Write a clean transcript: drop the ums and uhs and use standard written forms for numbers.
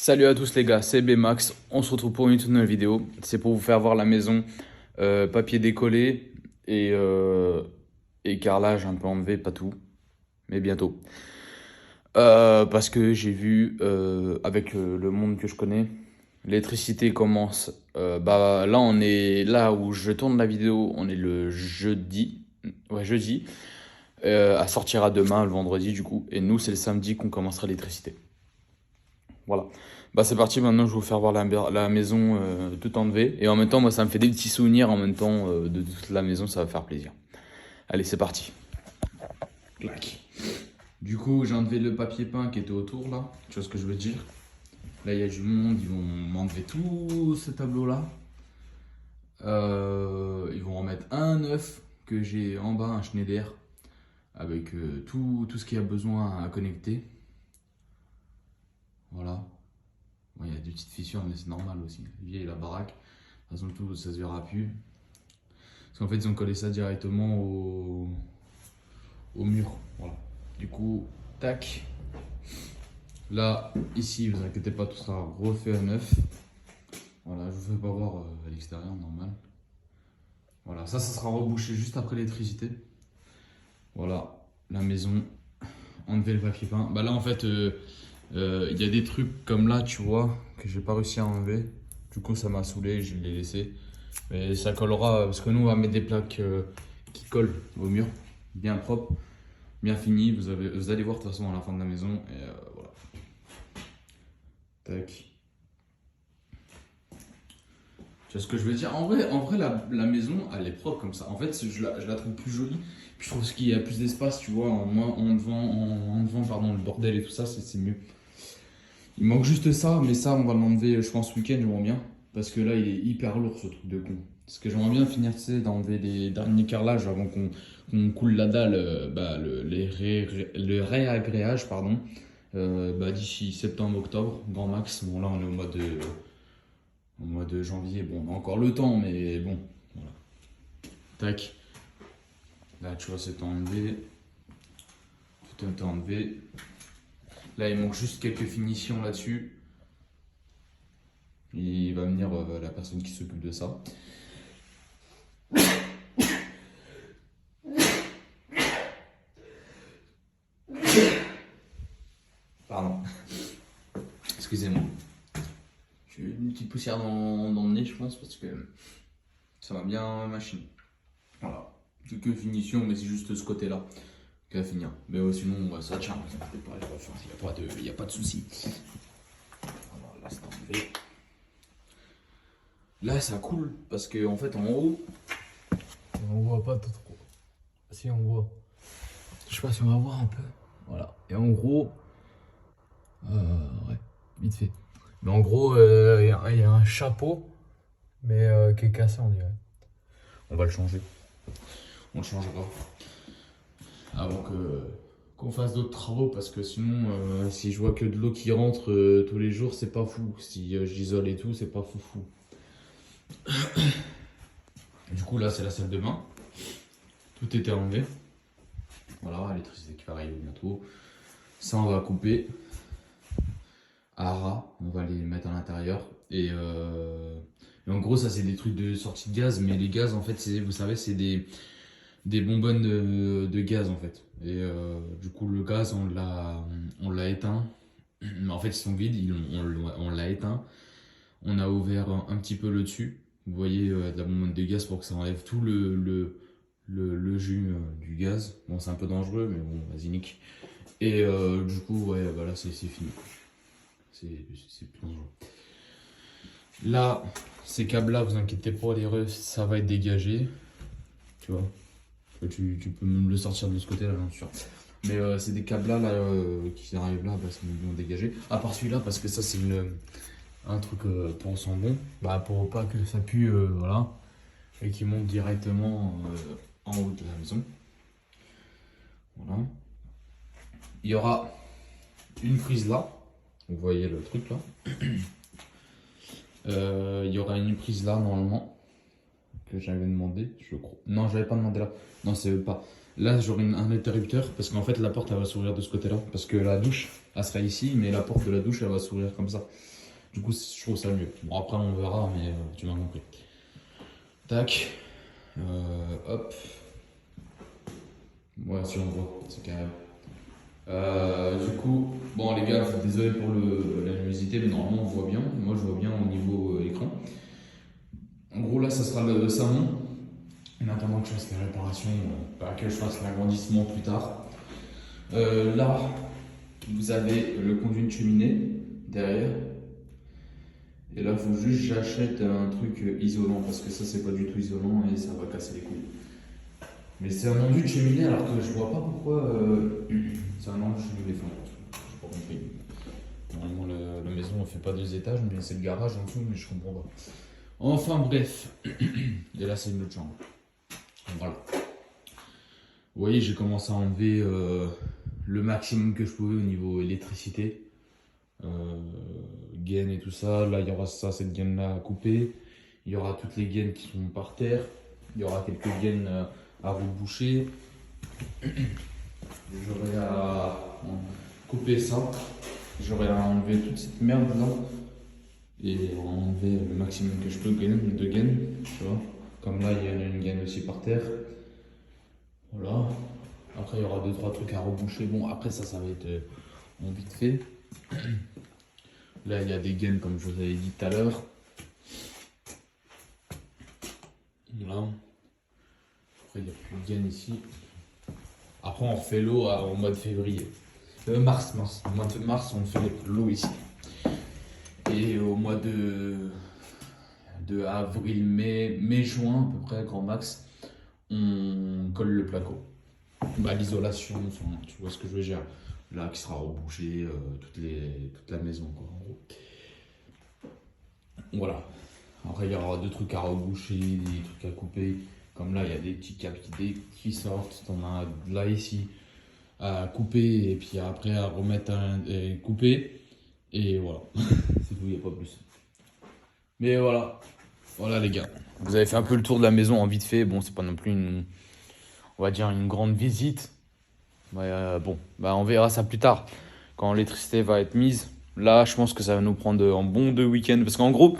Salut à tous les gars, c'est Bmax, on se retrouve pour une toute nouvelle vidéo. C'est pour vous faire voir la maison, papier décollé et carrelage un peu enlevé, pas tout, mais bientôt. Parce que j'ai vu avec le monde que je connais, l'électricité commence. Bah là on est là où je tourne la vidéo, on est le jeudi, ouais jeudi. Elle sortira demain, le vendredi du coup, et nous c'est le samedi qu'on commencera l'électricité. Voilà. Bah c'est parti, maintenant je vais vous faire voir la maison tout enlevée. Et en même temps, moi ça me fait des petits souvenirs en même temps de toute la maison, ça va faire plaisir. Allez, c'est parti. Clac. Du coup, j'ai enlevé le papier peint qui était autour là. Tu vois ce que je veux dire? Là, il y a du monde, ils vont m'enlever tout ce tableau-là. Ils vont remettre un neuf que j'ai en bas, un Schneider, avec tout ce qu'il y a besoin à connecter. Voilà. Bon, il y a des petites fissures, mais c'est normal aussi. Vieille la baraque. De toute façon, tout ça se verra plus. Parce qu'en fait, ils ont collé ça directement au mur. Voilà. Du coup, tac. Là, ici, vous inquiétez pas, tout sera refait à neuf. Voilà, je vous fais pas voir à l'extérieur, normal. Voilà, ça sera rebouché juste après l'électricité. Voilà, la maison. Enlever le papier peint. Bah là, en fait, il y a des trucs comme là, tu vois, que j'ai pas réussi à enlever. Du coup, ça m'a saoulé, je l'ai laissé. Mais ça collera, parce que nous, on va mettre des plaques qui collent au mur, bien propres, bien finies. Vous allez voir de toute façon à la fin de la maison. Et voilà. Tac. Tu vois ce que je veux dire? En vrai la maison, elle est propre comme ça. En fait, je la trouve plus jolie. Puis je trouve qu'il y a plus d'espace, tu vois, en devant, pardon, le bordel et tout ça, c'est mieux. Il manque juste ça, mais ça, on va l'enlever, je pense, ce week-end, j'aimerais bien. Parce que là, il est hyper lourd, ce truc de con. Parce que j'aimerais bien finir, tu sais, d'enlever les derniers carrelages avant qu'on coule la dalle, bah, le réagréage, pardon. Bah, d'ici septembre-octobre, grand max. Bon, là, on est au mois de janvier. Bon, on a encore le temps, mais bon, voilà. Tac. Là, tu vois, c'est enlevé. Tout est enlevé. Là, il manque juste quelques finitions là-dessus. Il va venir la personne qui s'occupe de ça. Pardon. Excusez-moi. J'ai une petite poussière dans le nez, je pense, parce que ça va bien machine. Voilà. Quelques finitions, mais c'est juste ce côté-là qui va finir. Mais sinon, ça tient. Il n'y a pas de souci. Alors là, c'est enlevé. Là, ça coule parce que en fait, en haut, on voit pas trop. Si on voit, je sais pas si on va voir un peu. Voilà. Et en gros, ouais, vite fait. Mais en gros, il y a un chapeau, mais qui est cassé, on dirait. On va le changer. On le changera avant qu'on fasse d'autres travaux parce que sinon, si je vois que de l'eau qui rentre tous les jours, c'est pas fou. Si j'isole et tout, c'est pas fou. Du coup, là, c'est la salle de bain. Tout était enlevé. Voilà, l'électricité qui va arriver bientôt. Ça, on va couper à ras. On va les mettre à l'intérieur. Et en gros, ça, c'est des trucs de sortie de gaz. Mais les gaz, en fait, vous savez, c'est des bonbonnes de gaz, en fait. Et du coup, le gaz, on l'a éteint. Mais en fait, ils sont vides. On l'a éteint. On a ouvert un petit peu le dessus. Vous voyez, de la bonbonne de gaz pour que ça enlève tout le jus du gaz. Bon, c'est un peu dangereux, mais bon, vas-y, nique. Et du coup, ouais, bah là, c'est fini. C'est plus dangereux. Là, ces câbles-là, vous inquiétez pas, les refs, ça va être dégagé. Tu vois, tu peux même le sortir de ce côté-là, j'en suis sûr. Mais c'est des câbles là, qui arrivent là, bah, c'est bien dégagé. À part celui-là, parce que ça, c'est un truc pour son bon, bah, pour pas que ça pue, voilà. Et qui monte directement en haut de la maison. Voilà. Il y aura une prise là. Vous voyez le truc là. Il y aura une prise là normalement. Que j'avais demandé, je crois. Non, j'avais pas demandé là. Non, c'est pas. Là, j'aurai un interrupteur parce qu'en fait, la porte elle va s'ouvrir de ce côté-là. Parce que la douche, elle sera ici, mais la porte de la douche, elle va s'ouvrir comme ça. Du coup, je trouve ça mieux. Bon, après, on verra, mais tu m'as compris. Tac. Hop. Ouais, si on voit, c'est carré. Du coup, bon les gars, désolé pour la luminosité, mais normalement on voit bien. Moi je vois bien au niveau écran. En gros, là, ça sera le salon. En attendant que je fasse les réparations, que je fasse l'agrandissement plus tard. Là, vous avez le conduit de cheminée derrière. Et là, il faut juste que j'achète un truc isolant parce que ça, c'est pas du tout isolant et ça va casser les couilles. Mais c'est un enduit de cheminée alors que je vois pas pourquoi c'est un enduit de cheminée. Enfin, j'ai pas compris. Normalement, la maison ne fait pas 2 étages, mais c'est le garage en dessous, mais je comprends pas. Enfin bref. Et là, c'est une autre chambre. Voilà. Vous voyez, j'ai commencé à enlever le maximum que je pouvais au niveau électricité. Gaines et tout ça. Là, il y aura ça, cette gaine-là à couper. Il y aura toutes les gaines qui sont par terre. Il y aura quelques gaines à reboucher. J'aurai à couper ça. J'aurai à enlever toute cette merde là. Et enlever le maximum que je peux de gaines. Tu vois. Comme là, il y a une gaine aussi par terre. Voilà. Après, il y aura 2-3 trucs à reboucher. Bon, après, ça va être vite fait. Là, il y a des gaines, comme je vous avais dit tout à l'heure. Voilà. Après, il n'y a plus de gaines ici. Après, on refait l'eau au mois de février. Mars. Au mois de mars, on fait l'eau ici. Et au mois de avril, mai, juin, à peu près, grand max, on colle le placo. L'isolation, tu vois ce que je veux dire. Là, qui sera rebouché toute la maison, quoi, en gros. Voilà. Après, il y aura 2 trucs à reboucher, des trucs à couper. Comme là, il y a des petits câbles qui sortent. T'en as là, ici, à couper. Et puis après, à remettre et couper. Et voilà. C'est tout, il n'y a pas plus. Mais voilà. Voilà, les gars. Vous avez fait un peu le tour de la maison en vite fait. Bon, c'est pas non plus on va dire une grande visite. On verra ça plus tard. Quand l'électricité va être mise. Là, je pense que ça va nous prendre un bon 2 week-ends. Parce qu'en gros,